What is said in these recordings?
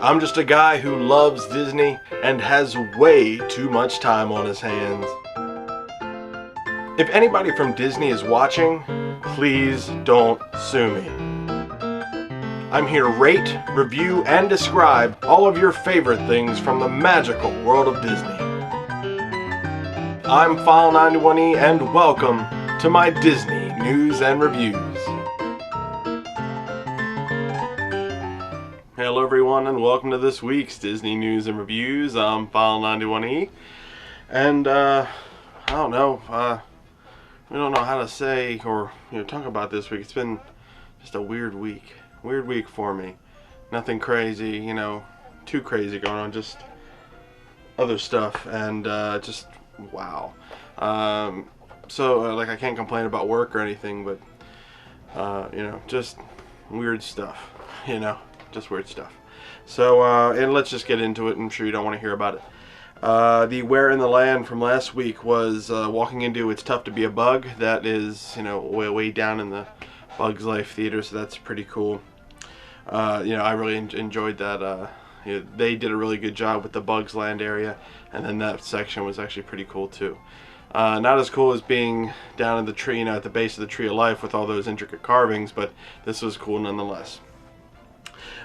I'm just a guy who loves Disney and has way too much time on his hands. If anybody from Disney is watching, please don't sue me. I'm here to rate, review, and describe all of your favorite things from the magical world of Disney. I'm File91e and welcome to my Disney News and Reviews. Hello everyone and welcome to this week's Disney News and Reviews. I'm File91e and I don't know, we don't know how to say or talk about this week. It's been just a weird week for me. Nothing crazy, too crazy going on, just other stuff and just wow. So like I can't complain about work or anything, but just weird stuff, just weird stuff. So and let's just get into it. I'm sure you don't want to hear about it. The Where in the Land from last week was walking into It's Tough to Be a Bug. That is way down in the Bugs Life Theater, so that's pretty cool. I really enjoyed that. They did a really good job with the Bugs Land area, and then that section was actually pretty cool too. Not as cool as being down in the tree, at the base of the Tree of Life with all those intricate carvings, but this was cool nonetheless.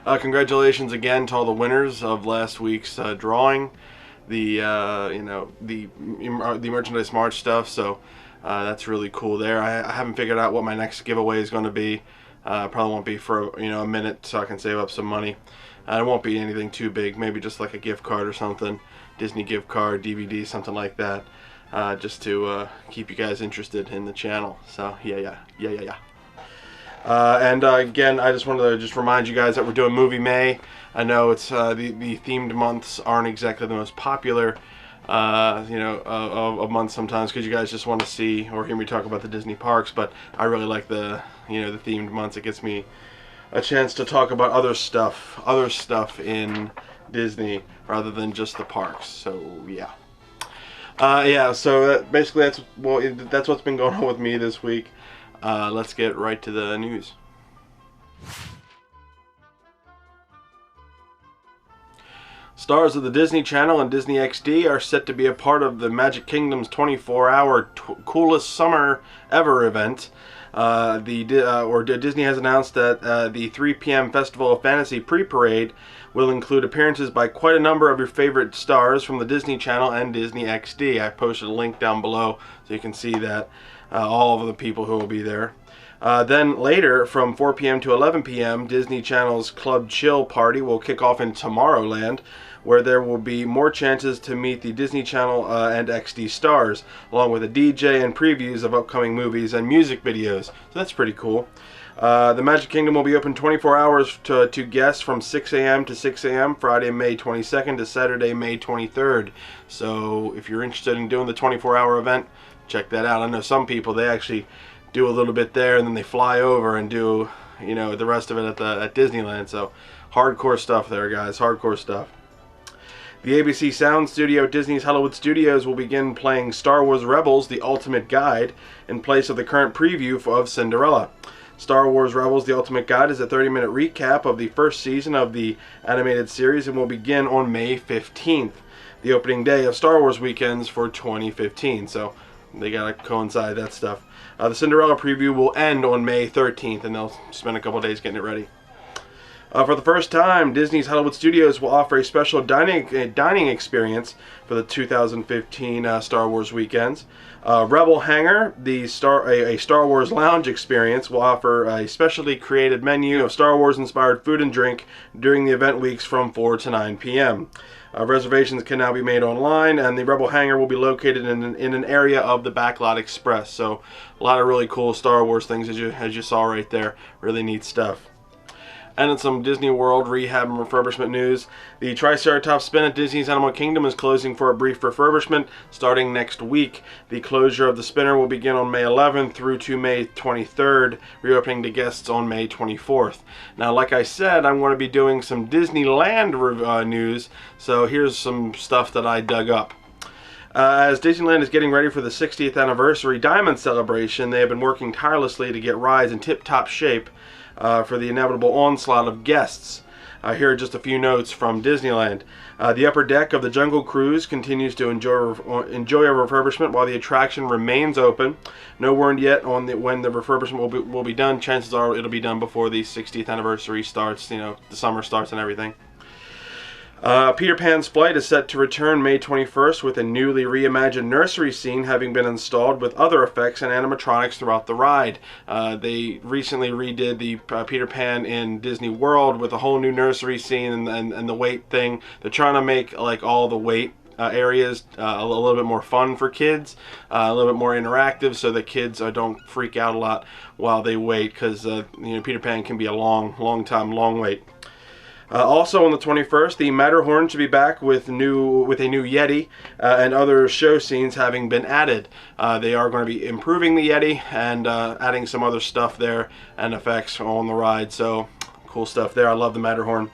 Congratulations again to all the winners of last week's drawing, the merchandise March stuff. So that's really cool there. I haven't figured out what my next giveaway is going to be. Probably won't be for a minute, so I can save up some money. It won't be anything too big. Maybe just like a gift card or something, Disney gift card, DVD, something like that, just to keep you guys interested in the channel. So yeah. Again, I just wanted to remind you guys that we're doing Movie May. I know it's the themed months aren't exactly the most popular of months sometimes, because you guys just want to see or hear me talk about the Disney parks, but I really like the the themed months. It gives me a chance to talk about other stuff in Disney rather than just the parks. So yeah. So basically that's what's been going on with me this week. Let's get right to the news. Stars of the Disney Channel and Disney XD are set to be a part of the Magic Kingdom's 24-hour coolest summer ever event. Disney has announced that the 3 p.m. Festival of Fantasy pre-parade will include appearances by quite a number of your favorite stars from the Disney Channel and Disney XD. I posted a link down below so you can see that, all of the people who will be there. Then later, from 4 p.m. to 11 p.m., Disney Channel's Club Chill Party will kick off in Tomorrowland, where there will be more chances to meet the Disney Channel and XD stars, along with a DJ and previews of upcoming movies and music videos. So that's pretty cool. The Magic Kingdom will be open 24 hours to guests from 6 a.m. to 6 a.m. Friday, May 22nd to Saturday, May 23rd. So if you're interested in doing the 24-hour event, check that out. I know some people, they actually do a little bit there and then they fly over and do the rest of it at Disneyland. So hardcore stuff there, guys, hardcore stuff. The ABC Sound Studio at Disney's Hollywood Studios will begin playing Star Wars Rebels: The Ultimate Guide in place of the current preview of Cinderella. Star Wars Rebels: The Ultimate Guide is a 30-minute recap of the first season of the animated series and will begin on May 15th, the opening day of Star Wars weekends for 2015. So they gotta coincide that stuff. The Cinderella preview will end on May 13th, and they'll spend a couple days getting it ready. For the first time, Disney's Hollywood Studios will offer a special dining experience for the 2015 Star Wars weekends. Rebel Hangar, a Star Wars lounge experience, will offer a specially created menu of Star Wars-inspired food and drink during the event weeks from 4 to 9 p.m. Reservations can now be made online, and the Rebel Hangar will be located in an area of the Backlot Express. So a lot of really cool Star Wars things, as you saw right there. Really neat stuff. And in some Disney World rehab and refurbishment news, the Triceratops spin at Disney's Animal Kingdom is closing for a brief refurbishment starting next week. The closure of the spinner will begin on May 11th through to May 23rd, reopening to guests on May 24th. Now, like I said, I'm going to be doing some Disneyland news, so here's some stuff that I dug up. As Disneyland is getting ready for the 60th anniversary Diamond celebration, they have been working tirelessly to get rides in tip-top shape for the inevitable onslaught of guests. Here are just a few notes from Disneyland. The upper deck of the Jungle Cruise continues to enjoy a refurbishment while the attraction remains open. No word yet on when the refurbishment will be done. Chances are it'll be done before the 60th anniversary starts, you know, the summer starts and everything. Peter Pan's flight is set to return May 21st with a newly reimagined nursery scene having been installed with other effects and animatronics throughout the ride. They recently redid the Peter Pan in Disney World with a whole new nursery scene and the wait thing. They're trying to make like all the wait areas a little bit more fun for kids, a little bit more interactive, so the kids don't freak out a lot while they wait, because you know, Peter Pan can be a long wait. Also on the 21st, the Matterhorn should be back with a new Yeti and other show scenes having been added. They are going to be improving the Yeti and adding some other stuff there and effects on the ride. So cool stuff there. I love the Matterhorn.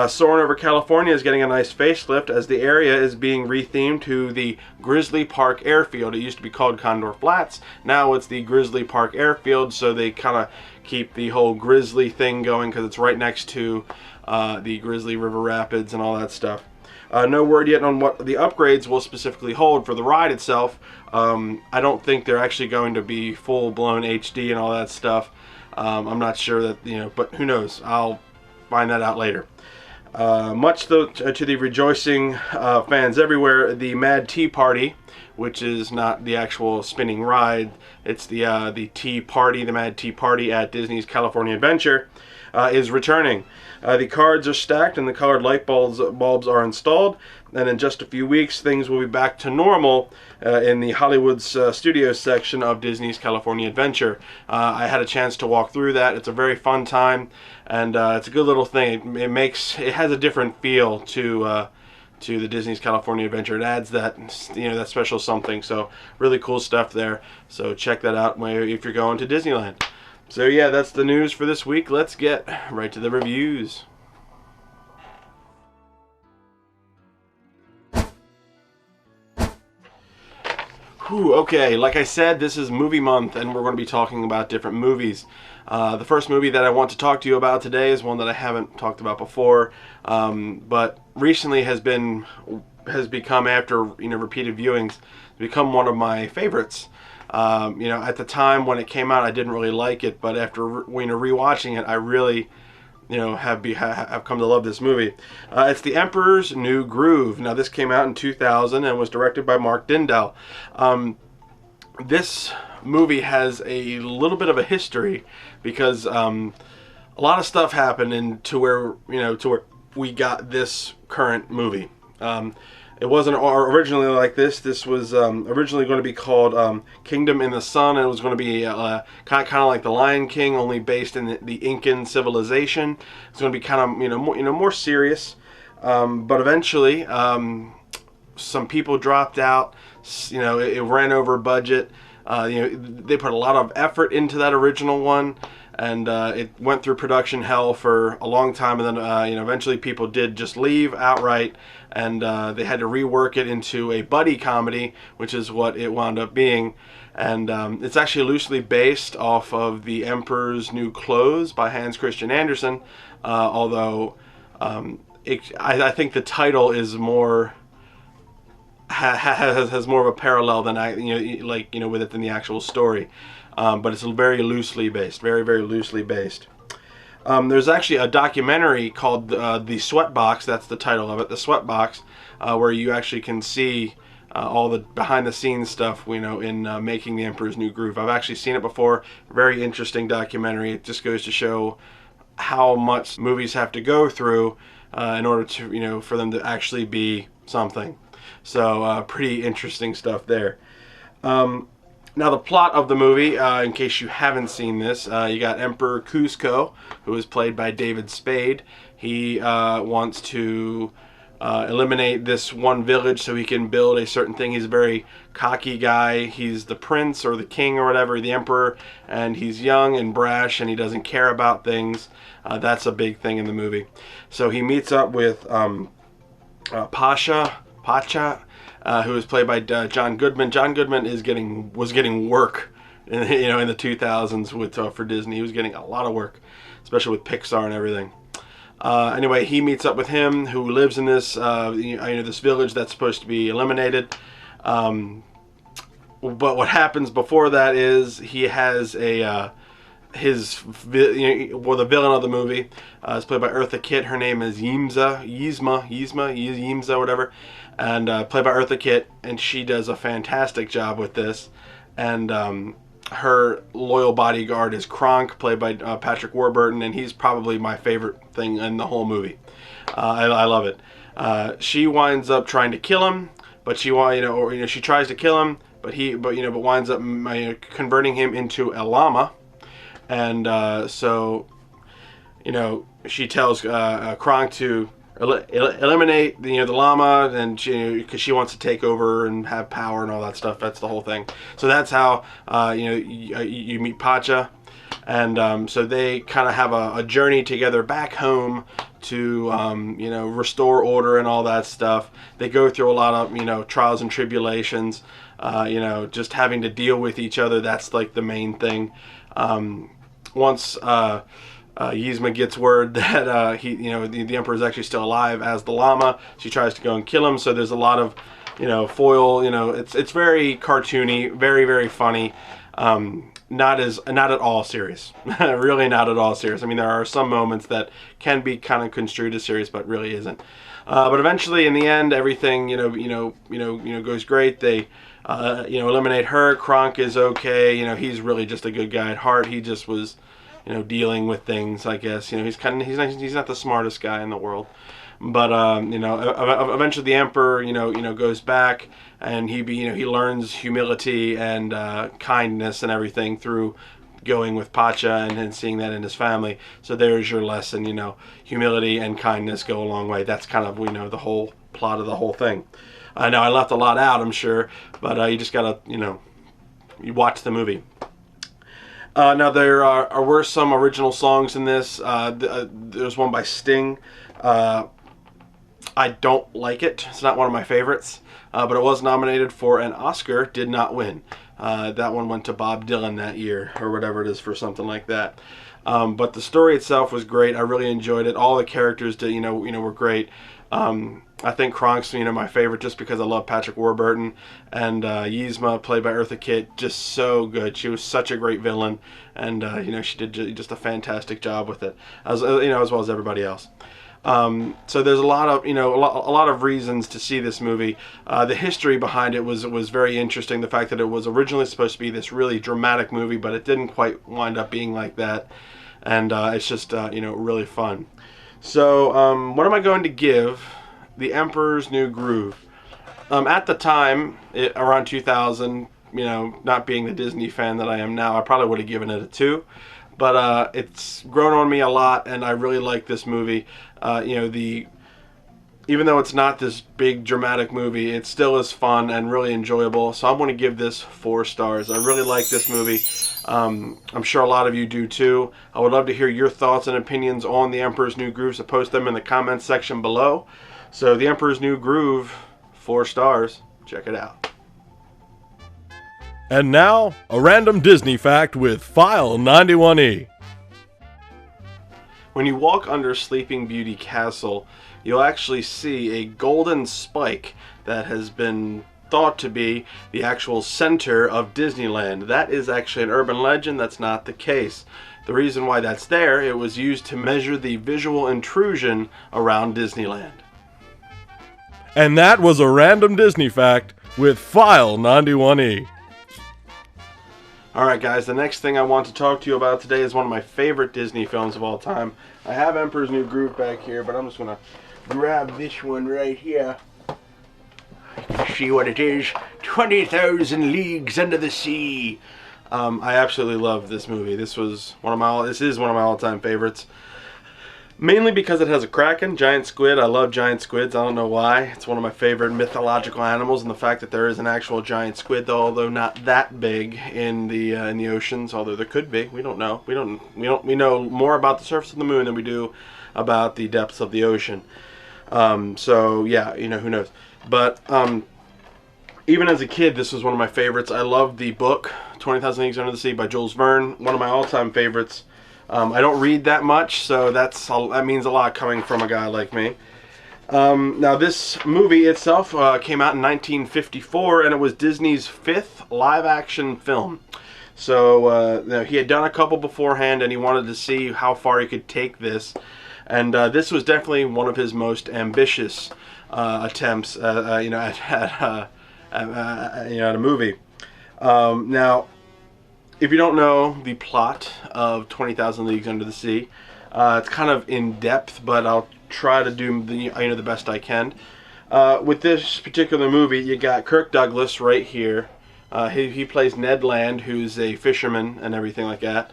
Soaring over California is getting a nice facelift as the area is being rethemed to the Grizzly Park Airfield. It used to be called Condor Flats. Now it's the Grizzly Park Airfield, so they kind of keep the whole Grizzly thing going because it's right next to the Grizzly River Rapids and all that stuff. No word yet on what the upgrades will specifically hold for the ride itself. I don't think they're actually going to be full-blown HD and all that stuff. I'm not sure that, you know, but who knows? I'll find that out later. Much to the rejoicing fans everywhere, the Mad Tea Party, which is not the actual spinning ride, it's the Tea Party, the Mad Tea Party at Disney's California Adventure, is returning. The cards are stacked and the colored light bulbs are installed, and in just a few weeks things will be back to normal in the Hollywood's Studios section of Disney's California Adventure. I had a chance to walk through that. It's a very fun time, and it's a good little thing. It has a different feel to the Disney's California Adventure. It adds that, you know, that special something. So really cool stuff there. So check that out if you're going to Disneyland. So yeah, that's the news for this week. Let's get right to the reviews. Okay, like I said, this is movie month and we're going to be talking about different movies. The first movie that I want to talk to you about today is one that I haven't talked about before, but recently has become, after, you know, repeated viewings, become one of my favorites. You know, at the time when it came out, I didn't really like it, but after, you know, rewatching it, I really, you know, have come to love this movie. It's The Emperor's New Groove. Now, this came out in 2000 and was directed by Mark Dindal. This movie has a little bit of a history because a lot of stuff happened to where we got this current movie. It wasn't originally like this. This was originally going to be called Kingdom in the Sun, and it was going to be kind of like The Lion King, only based in the Incan civilization. It's going to be kind of more serious. But eventually, some people dropped out. You know, it ran over budget. You know, they put a lot of effort into that original one, and it went through production hell for a long time, and then you know, eventually people did just leave outright, and they had to rework it into a buddy comedy, which is what it wound up being. And it's actually loosely based off of The Emperor's New Clothes by Hans Christian Andersen, although I think the title is more has more of a parallel than with it than the actual story. But it's very loosely based, very loosely based. There's actually a documentary called The Sweatbox. That's the title of it, The Sweatbox, where you actually can see all the behind-the-scenes stuff, you know, in making The Emperor's New Groove. I've actually seen it before. Very interesting documentary. It just goes to show how much movies have to go through in order to, you know, for them to actually be something. So pretty interesting stuff there. Now the plot of the movie, in case you haven't seen this, you got Emperor Cusco, who is played by David Spade. He wants to eliminate this one village so he can build a certain thing. He's a very cocky guy. He's the prince or the king or whatever, the emperor, and he's young and brash and he doesn't care about things. That's a big thing in the movie. So he meets up with Pacha, who is played by John Goodman. John Goodman was getting work, in the 2000s for Disney. He was getting a lot of work, especially with Pixar and everything. Anyway, he meets up with him, who lives in this this village that's supposed to be eliminated. But what happens before that is he has the villain of the movie is played by Eartha Kitt. Her name is Yzma, whatever, and played by Eartha Kitt, and she does a fantastic job with this. And her loyal bodyguard is Kronk, played by Patrick Warburton, and he's probably my favorite thing in the whole movie. I love it. She winds up trying to kill him, but she tries to kill him, but winds up converting him into a llama, and so she tells Kronk to eliminate the llama, and because she wants to take over and have power and all that stuff. That's the whole thing. So that's how you meet Pacha, and so they kind of have a journey together back home to restore order and all that stuff. They go through a lot of trials and tribulations, just having to deal with each other. That's like the main thing. Once Yzma gets word that the Emperor is actually still alive as the llama, she tries to go and kill him. So there's a lot of foil. It's very cartoony, very, very funny. Not at all serious. Really not at all serious. I mean, there are some moments that can be kind of construed as serious, but really isn't. But eventually, in the end, everything goes great. They eliminate her. Kronk is okay. He's really just a good guy at heart. He just was dealing with things, I guess. He's not the smartest guy in the world. But eventually the Emperor goes back, and he learns humility and kindness and everything through going with Pacha and seeing that in his family. So there's your lesson. Humility and kindness go a long way. That's kind of the whole plot of the whole thing. I know I left a lot out, I'm sure, but you just gotta you watch the movie. Now there were some original songs in this. There's one by Sting. I don't like it. It's not one of my favorites, but it was nominated for an Oscar, did not win. That one went to Bob Dylan that year, or whatever it is, for something like that. But the story itself was great. I really enjoyed it. All the characters did, were great. I think Kronk's, my favorite, just because I love Patrick Warburton, and Yzma, played by Eartha Kitt, just so good. She was such a great villain, and she did just a fantastic job with it, as well as everybody else. So there's a lot of reasons to see this movie. The history behind it was very interesting. The fact that it was originally supposed to be this really dramatic movie, but it didn't quite wind up being like that, and it's just really fun. So what am I going to give The Emperor's New Groove? At the time, around 2000, not being the Disney fan that I am now, I probably would have given it a 2. But it's grown on me a lot, and I really like this movie. Even though it's not this big dramatic movie, it still is fun and really enjoyable. So I'm going to give this 4 stars. I really like this movie. I'm sure a lot of you do too. I would love to hear your thoughts and opinions on The Emperor's New Groove, so post them in the comments section below. So The Emperor's New Groove, 4 stars. Check it out. And now, a random Disney fact with File91e. When you walk under Sleeping Beauty Castle, you'll actually see a golden spike that has been thought to be the actual center of Disneyland. That is actually an urban legend. That's not the case. The reason why that's there, it was used to measure the visual intrusion around Disneyland. And that was a random Disney fact with File91e. Alright guys, the next thing I want to talk to you about today is one of my favorite Disney films of all time. I have Emperor's New Groove back here, but I'm just going to grab this one right here. You can see what it is. 20,000 Leagues Under the Sea. I absolutely love this movie. This is one of my all-time favorites. Mainly because it has a kraken, giant squid. I love giant squids. I don't know why. It's one of my favorite mythological animals, and the fact that there is an actual giant squid, though, although not that big in the oceans, although there could be. We don't know. We know more about the surface of the moon than we do about the depths of the ocean. So yeah, who knows. But even as a kid, this was one of my favorites. I loved the book 20,000 Leagues Under the Sea by Jules Verne. One of my all-time favorites. I don't read that much, so that means a lot coming from a guy like me. Now, this movie itself came out in 1954, and it was Disney's 5th live-action film. So he had done a couple beforehand, and he wanted to see how far he could take this. And this was definitely one of his most ambitious attempts, at a movie. Now, if you don't know the plot of 20,000 Leagues Under the Sea, it's kind of in depth, but I'll try to do the best I can. With this particular movie, you got Kirk Douglas right here. He plays Ned Land, who's a fisherman and everything like that.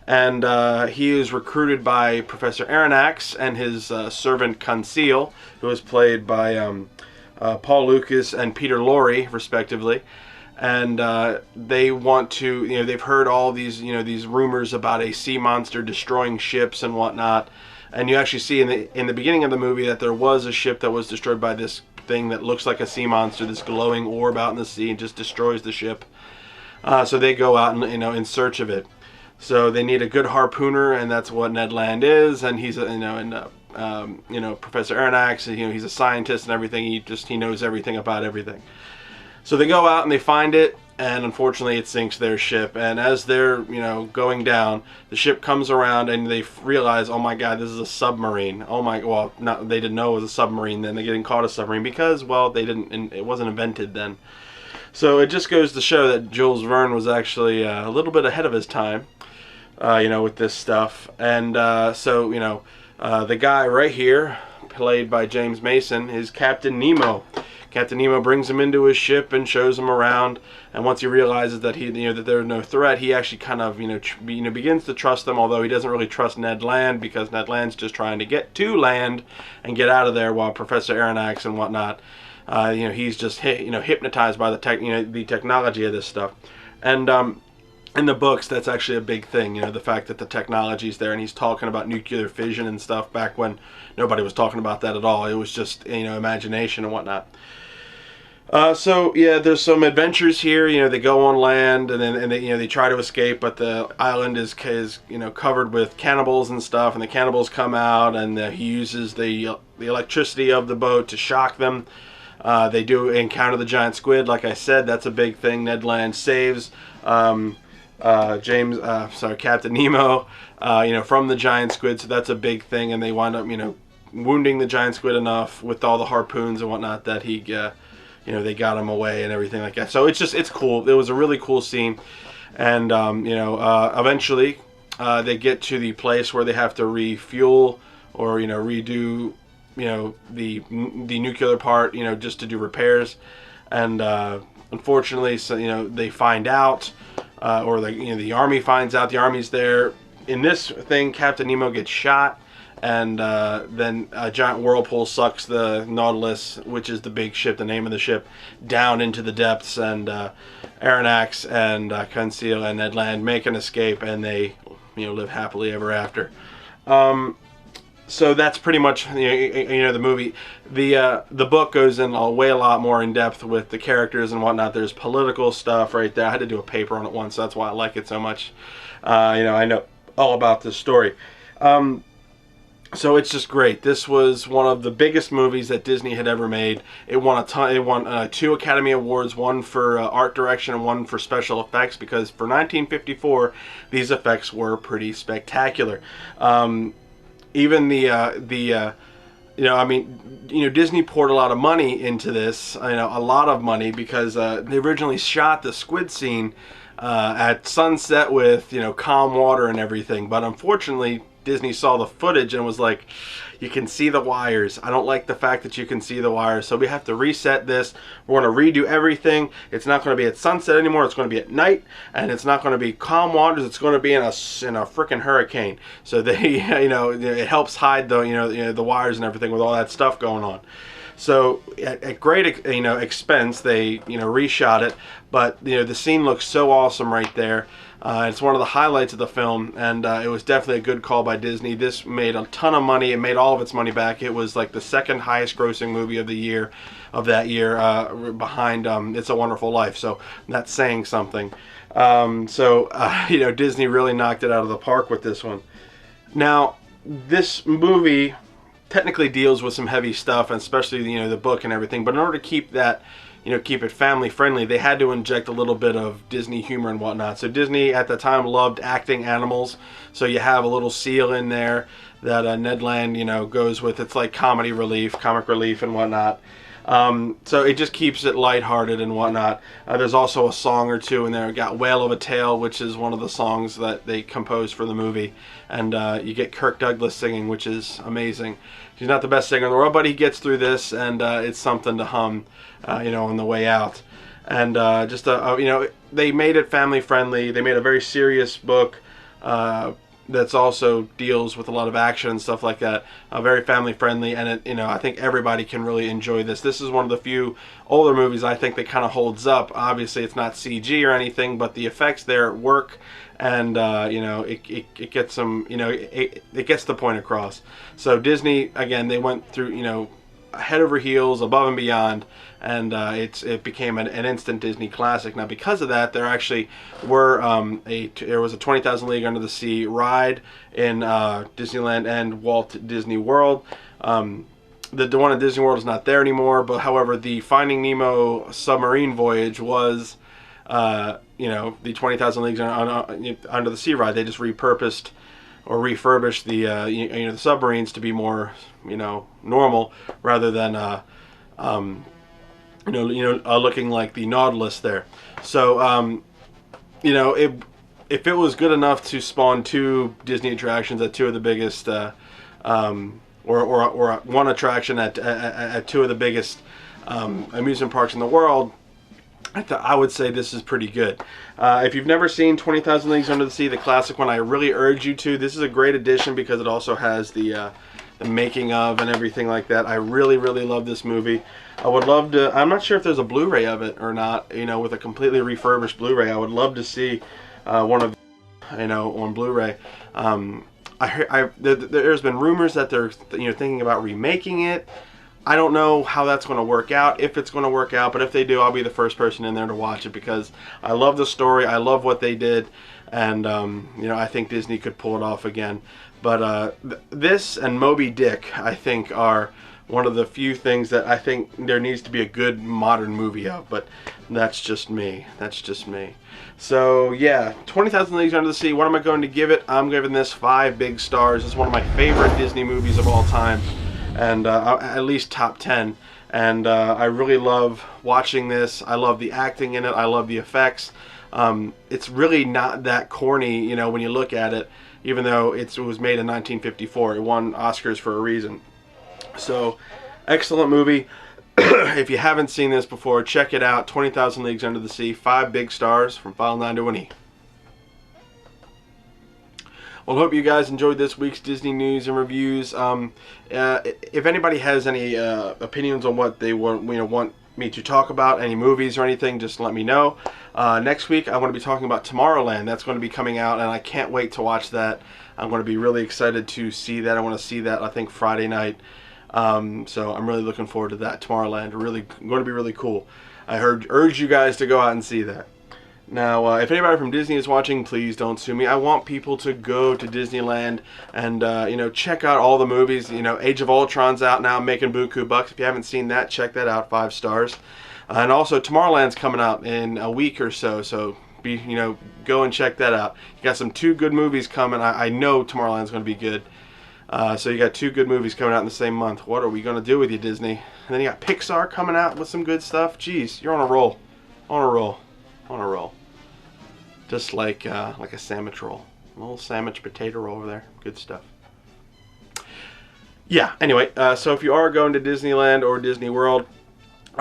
And he is recruited by Professor Aronnax and his servant Conseil, who is played by Paul Lucas and Peter Lorre, respectively. And they want to, they've heard all these, these rumors about a sea monster destroying ships and whatnot. And you actually see in the beginning of the movie that there was a ship that was destroyed by this thing that looks like a sea monster, this glowing orb out in the sea, and just destroys the ship. So they go out and in search of it. So they need a good harpooner, and that's what Ned Land is. And he's Professor Aronnax, he's a scientist and everything. He knows everything about everything. So they go out and they find it, and unfortunately it sinks their ship. And as they're going down, the ship comes around and they realize, oh my God, this is a submarine. They didn't know it was a submarine then. They're getting caught a submarine because, it wasn't invented then. So it just goes to show that Jules Verne was actually a little bit ahead of his time, with this stuff. And the guy right here, played by James Mason, is Captain Nemo. Captain Nemo brings him into his ship and shows him around, and once he realizes that that there's no threat, he actually kind of begins to trust them, although he doesn't really trust Ned Land, because Ned Land's just trying to get to land and get out of there, while Professor Aronnax and whatnot, he's just hypnotized by the technology of this stuff. And in the books, that's actually a big thing, the fact that the technology's there, and he's talking about nuclear fission and stuff back when nobody was talking about that at all. It was just imagination and whatnot. There's some adventures here. They go on land, and then they try to escape, but the island is covered with cannibals and stuff, and the cannibals come out, and he uses the electricity of the boat to shock them. They do encounter the giant squid. Like I said, that's a big thing. Ned Land saves Captain Nemo, from the giant squid, so that's a big thing, and they wind up, wounding the giant squid enough with all the harpoons and whatnot that he, they got him away and everything like that. So it's cool. It was a really cool scene, and eventually they get to the place where they have to refuel or redo the nuclear part, just to do repairs, and unfortunately, so they find out, or the army finds out. The army's there. In this thing, Captain Nemo gets shot, and then a giant whirlpool sucks the Nautilus, which is the big ship, the name of the ship, down into the depths, and Aronnax and Conseil and Ned Land make an escape, and they live happily ever after. So that's pretty much the movie. The book goes in a lot more in depth with the characters and whatnot. There's political stuff right there. I had to do a paper on it once, so that's why I like it so much. I know all about this story. So it's just great. This was one of the biggest movies that Disney had ever made. It won a ton. It won 2 Academy Awards, one for art direction and one for special effects, because for 1954, these effects were pretty spectacular. Even Disney poured a lot of money into this, a lot of money, because they originally shot the squid scene at sunset with, calm water and everything. But unfortunately, Disney saw the footage and was like, you can see the wires. I don't like the fact that you can see the wires, so we have to reset this. We're going to redo everything. It's not going to be at sunset anymore. It's going to be at night, and it's not going to be calm waters. It's going to be in a freaking hurricane. So they, it helps hide the the wires and everything with all that stuff going on. So at great expense, they reshot it, but the scene looks so awesome right there. It's one of the highlights of the film, and it was definitely a good call by Disney. This made a ton of money. It made all of its money back. It was like the second highest grossing movie of that year, behind It's a Wonderful Life. So that's saying something. Disney really knocked it out of the park with this one. Now, this movie technically deals with some heavy stuff, and especially, the book and everything, but in order to keep that, keep it family friendly, they had to inject a little bit of Disney humor and whatnot. So Disney at the time loved acting animals, so you have a little seal in there that Ned Land, goes with. It's like comic relief and whatnot. So it just keeps it lighthearted and whatnot. There's also a song or two in there. Got Whale of a Tale, which is one of the songs that they composed for the movie. And you get Kirk Douglas singing, which is amazing. He's not the best singer in the world, but he gets through this, and it's something to hum, on the way out. And they made it family friendly. They made a very serious book that's also deals with a lot of action and stuff like that. Very family friendly, and I think everybody can really enjoy this. This is one of the few older movies I think that kind of holds up. Obviously, it's not CG or anything, but the effects there work, and it gets some, it gets the point across. So Disney, again, they went through, head over heels, above and beyond, and it became an instant Disney classic. Now, because of that, there actually were there was a 20,000 League Under the Sea ride in Disneyland and Walt Disney World. The one at Disney World is not there anymore, but however, the Finding Nemo submarine voyage was, the 20,000 Leagues Under the Sea ride. They just repurposed or refurbished the the submarines to be more normal, rather than looking like the Nautilus there. So if it was good enough to spawn 2 Disney attractions at 2 of the biggest, or one attraction at 2 of the biggest amusement parks in the world, I would say this is pretty good. If you've never seen 20,000 Leagues Under the Sea, the classic one, I really urge you to. This is a great addition because it also has the making of and everything like that. I really, really love this movie. I would love to, I'm not sure if there's a Blu-ray of it or not, with a completely refurbished Blu-ray. I would love to see one of on Blu-ray. There's been rumors that they're thinking about remaking it. I don't know how that's going to work out, if it's going to work out, but if they do, I'll be the first person in there to watch it because I love the story, I love what they did, and I think Disney could pull it off again. But this and Moby Dick, I think, are one of the few things that I think there needs to be a good modern movie of, but that's just me. That's just me. So yeah, 20,000 Leagues Under the Sea, what am I going to give it? I'm giving this 5 big stars. It's one of my favorite Disney movies of all time, and at least top 10. And I really love watching this. I love the acting in it. I love the effects. It's really not that corny, when you look at it, even though it was made in 1954. It won Oscars for a reason. So, excellent movie. If you haven't seen this before, check it out. 20,000 Leagues Under the Sea. 5 big stars from File91e. Well, I hope you guys enjoyed this week's Disney news and reviews. If anybody has any opinions on what they want me to talk about, any movies or anything, just let me know. Next week, I'm going to be talking about Tomorrowland. That's going to be coming out, and I can't wait to watch that. I'm going to be really excited to see that. I want to see that, I think, Friday night. So I'm really looking forward to that. Tomorrowland, really going to be really cool. I urge you guys to go out and see that. Now, if anybody from Disney is watching, please don't sue me. I want people to go to Disneyland and check out all the movies. Age of Ultron's out now, making buku bucks. If you haven't seen that, check that out. 5 stars. And also, Tomorrowland's coming out in a week or so. So go and check that out. You got 2 good movies coming. I know Tomorrowland's going to be good. So you got 2 good movies coming out in the same month. What are we going to do with you, Disney? And then you got Pixar coming out with some good stuff. Jeez, you're on a roll. On a roll. On a roll. Just like a sandwich roll. A little sandwich potato roll over there. Good stuff. Yeah, anyway, so if you are going to Disneyland or Disney World,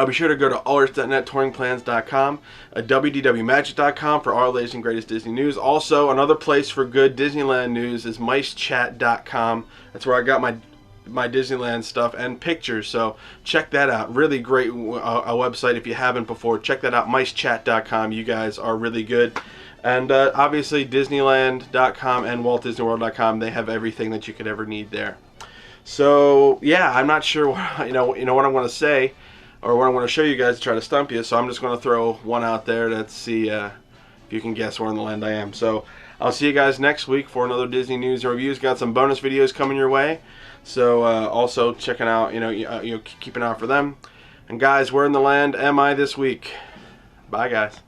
be sure to go to allearts.net, touringplans.com, wdwmagic.com for our latest and greatest Disney news. Also, another place for good Disneyland news is micechat.com. That's where I got my Disneyland stuff and pictures, so check that out. Really great website if you haven't before. Check that out, micechat.com. You guys are really good. And obviously Disneyland.com and WaltDisneyWorld.com, they have everything that you could ever need there. So yeah, I'm not sure what, what I'm going to say or what I'm going to show you guys to try to stump you. So I'm just going to throw one out there to see if you can guess where in the land I am. So I'll see you guys next week for another Disney news and reviews. Got some bonus videos coming your way, so also checking out, keep an eye out for them. And guys, where in the land am I this week? Bye, guys.